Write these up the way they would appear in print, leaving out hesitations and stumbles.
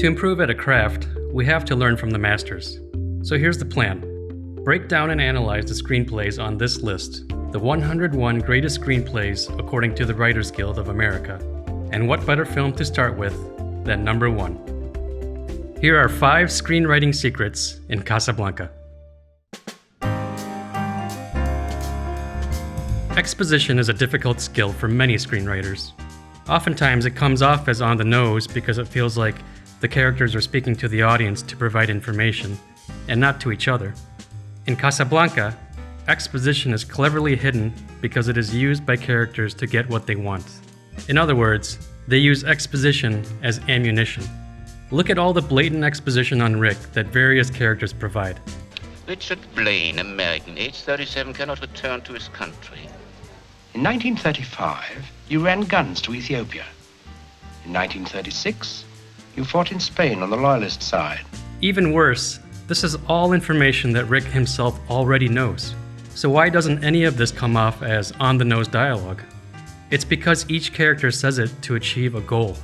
To improve at a craft, we have to learn from the masters. So here's the plan. Break down and analyze the screenplays on this list, the 101 greatest screenplays according to the Writers Guild of America. And what better film to start with than number 1? Here are 5 screenwriting secrets in Casablanca. Exposition is a difficult skill for many screenwriters. Oftentimes it comes off as on the nose because it feels like the characters are speaking to the audience to provide information, and not to each other. In Casablanca, exposition is cleverly hidden because it is used by characters to get what they want. In other words, they use exposition as ammunition. Look at all the blatant exposition on Rick that various characters provide. Richard Blaine, American, age 37, cannot return to his country. In 1935, you ran guns to Ethiopia. In 1936, you fought in Spain on the loyalist side. Even worse, this is all information that Rick himself already knows. So why doesn't any of this come off as on-the-nose dialogue? It's because each character says it to achieve a goal.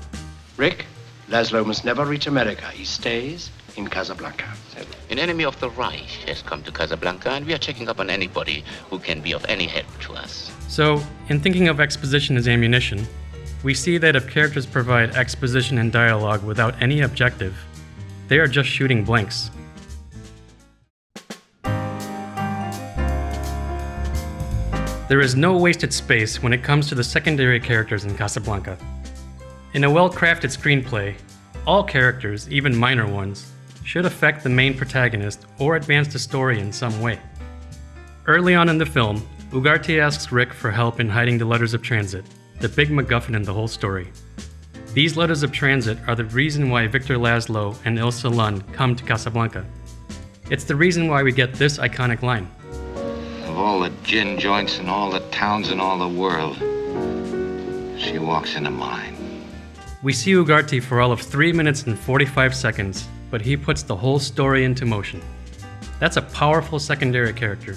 Rick, Laszlo must never reach America. He stays in Casablanca. An enemy of the Reich has come to Casablanca, and we are checking up on anybody who can be of any help to us. So, in thinking of exposition as ammunition, we see that if characters provide exposition and dialogue without any objective, they are just shooting blanks. There is no wasted space when it comes to the secondary characters in Casablanca. In a well-crafted screenplay, all characters, even minor ones, should affect the main protagonist or advance the story in some way. Early on in the film, Ugarte asks Rick for help in hiding the letters of transit, the big MacGuffin in the whole story. These letters of transit are the reason why Victor Laszlo and Ilsa Lund come to Casablanca. It's the reason why we get this iconic line. Of all the gin joints in all the towns in all the world, she walks into mine. We see Ugarte for all of 3 minutes and 45 seconds, but he puts the whole story into motion. That's a powerful secondary character.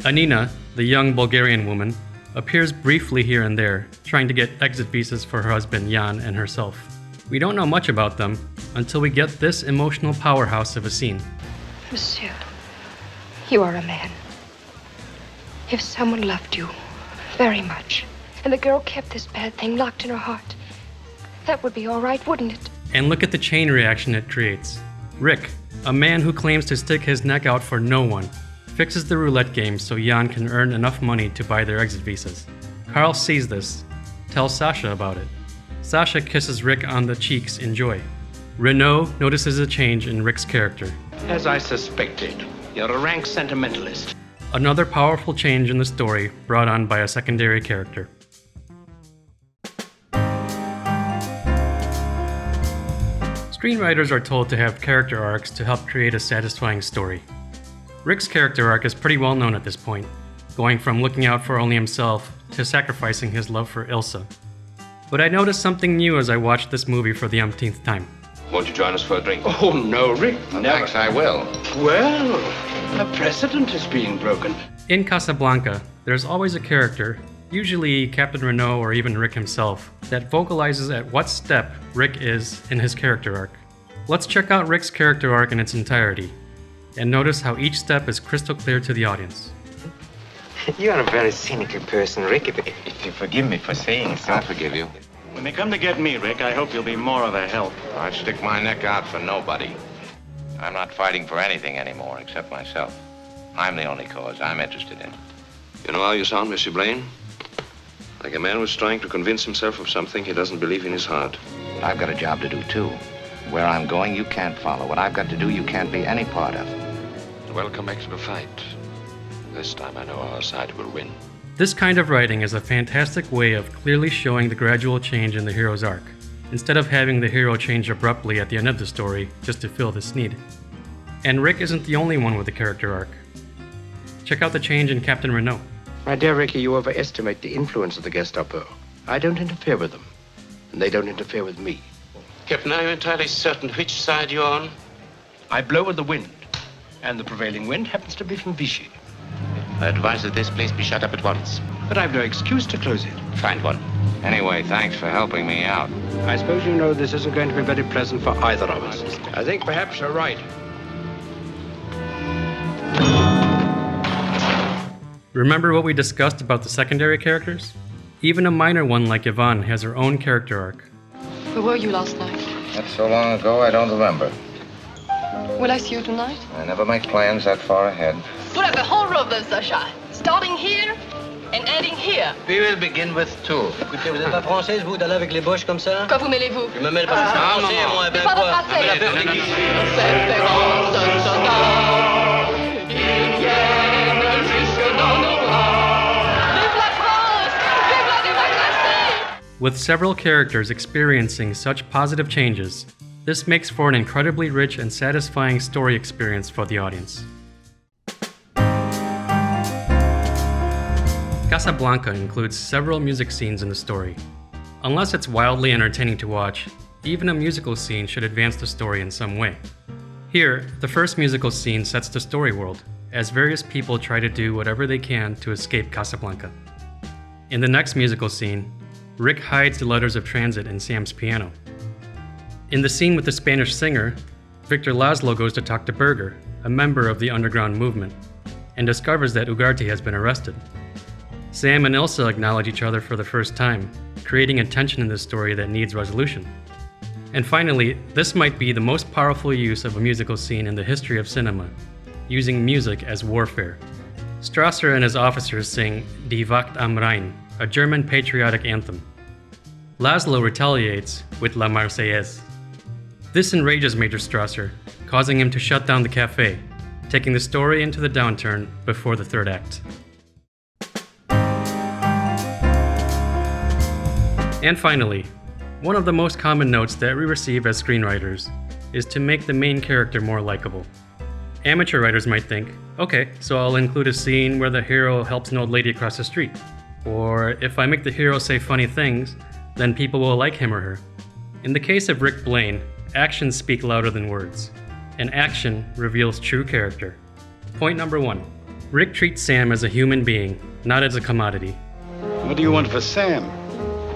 Anina, the young Bulgarian woman, appears briefly here and there, trying to get exit visas for her husband Jan and herself. We don't know much about them until we get this emotional powerhouse of a scene. Monsieur, you are a man. If someone loved you very much, and the girl kept this bad thing locked in her heart, that would be all right, wouldn't it? And look at the chain reaction it creates. Rick, a man who claims to stick his neck out for no one, fixes the roulette game so Jan can earn enough money to buy their exit visas. Carl sees this, tells Sasha about it. Sasha kisses Rick on the cheeks in joy. Renaud notices a change in Rick's character. As I suspected, you're a rank sentimentalist. Another powerful change in the story brought on by a secondary character. Screenwriters are told to have character arcs to help create a satisfying story. Rick's character arc is pretty well known at this point, going from looking out for only himself to sacrificing his love for Ilsa. But I noticed something new as I watched this movie for the umpteenth time. Won't you join us for a drink? Oh, no, Rick, never. Thanks, I will. Well, a precedent is being broken. In Casablanca, there's always a character, usually Captain Renaud or even Rick himself, that vocalizes at what step Rick is in his character arc. Let's check out Rick's character arc in its entirety, and notice how each step is crystal clear to the audience. You are a very cynical person, Rick, if you forgive me for saying so. I'll forgive you. When they come to get me, Rick, I hope you'll be more of a help. I'd stick my neck out for nobody. I'm not fighting for anything anymore except myself. I'm the only cause I'm interested in. You know how you sound, Monsieur Blaine? Like a man who's trying to convince himself of something he doesn't believe in his heart. But I've got a job to do, too. Where I'm going, you can't follow. What I've got to do, you can't be any part of. Welcome back to the fight. This time I know our side will win. This kind of writing is a fantastic way of clearly showing the gradual change in the hero's arc, instead of having the hero change abruptly at the end of the story just to fill this need. And Rick isn't the only one with a character arc. Check out the change in Captain Renaud. My dear Ricky, you overestimate the influence of the Gestapo. I don't interfere with them, and they don't interfere with me. Captain, are you entirely certain which side you're on? I blow with the wind, and the prevailing wind happens to be from Vichy. I advise that this place be shut up at once. But I've no excuse to close it. Find one. Anyway, thanks for helping me out. I suppose you know this isn't going to be very pleasant for either of us. I think perhaps you're right. Remember what we discussed about the secondary characters? Even a minor one like Yvonne has her own character arc. Where were you last night? That's so long ago, I don't remember. Will I see you tonight? I never make plans that far ahead. We'll have a whole row of them, Sacha. Starting here and ending here. We will begin with 2. Écoutez, vous n'êtes pas française, vous, d'aller avec les boches comme ça? Quoi vous mêlez-vous? Je me mêle parce que je suis français, moi, C'est ben pas de quoi? français. La peur de qui? Espérance d'un soldat, ils viennent jusque dans nos bras. Vive la France! Vive la démocratie! With several characters experiencing such positive changes, this makes for an incredibly rich and satisfying story experience for the audience. Casablanca includes several music scenes in the story. Unless it's wildly entertaining to watch, even a musical scene should advance the story in some way. Here, the first musical scene sets the story world, as various people try to do whatever they can to escape Casablanca. In the next musical scene, Rick hides the letters of transit in Sam's piano. In the scene with the Spanish singer, Victor Laszlo goes to talk to Berger, a member of the underground movement, and discovers that Ugarte has been arrested. Sam and Ilsa acknowledge each other for the first time, creating a tension in this story that needs resolution. And finally, this might be the most powerful use of a musical scene in the history of cinema, using music as warfare. Strasser and his officers sing Die Wacht am Rhein, a German patriotic anthem. Laszlo retaliates with La Marseillaise. This enrages Major Strasser, causing him to shut down the cafe, taking the story into the downturn before the third act. And finally, one of the most common notes that we receive as screenwriters is to make the main character more likable. Amateur writers might think, okay, so I'll include a scene where the hero helps an old lady across the street. Or if I make the hero say funny things, then people will like him or her. In the case of Rick Blaine, actions speak louder than words, and action reveals true character. Point number 1. Rick treats Sam as a human being, not as a commodity. What do you want for Sam?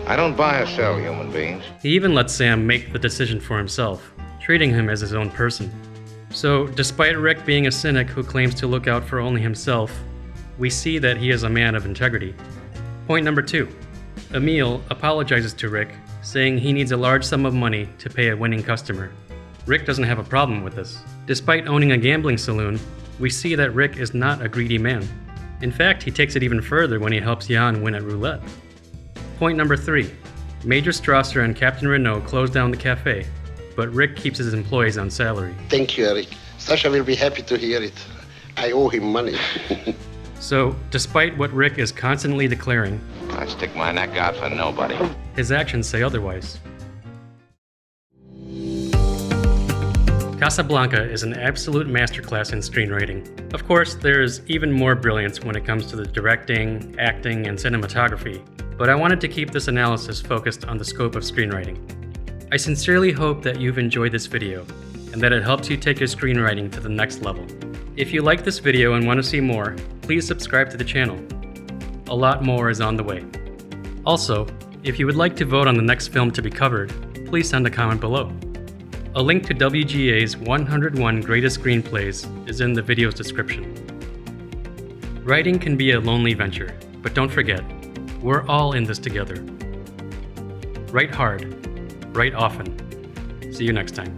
I don't buy or sell human beings. He even lets Sam make the decision for himself, treating him as his own person. So, despite Rick being a cynic who claims to look out for only himself, we see that he is a man of integrity. Point number 2. Emile apologizes to Rick, saying he needs a large sum of money to pay a winning customer. Rick doesn't have a problem with this. Despite owning a gambling saloon, we see that Rick is not a greedy man. In fact, he takes it even further when he helps Jan win at roulette. Point number 3. Major Strasser and Captain Renault close down the cafe, but Rick keeps his employees on salary. Thank you, Eric. Sasha will be happy to hear it. I owe him money. So, despite what Rick is constantly declaring, I stick my neck out for nobody. his actions say otherwise. Casablanca is an absolute masterclass in screenwriting. Of course, there is even more brilliance when it comes to the directing, acting, and cinematography, but I wanted to keep this analysis focused on the scope of screenwriting. I sincerely hope that you've enjoyed this video, and that it helps you take your screenwriting to the next level. If you like this video and want to see more, please subscribe to the channel. A lot more is on the way. Also, if you would like to vote on the next film to be covered, please send a comment below. A link to WGA's 101 Greatest Screenplays is in the video's description. Writing can be a lonely venture, but don't forget, we're all in this together. Write hard, write often. See you next time.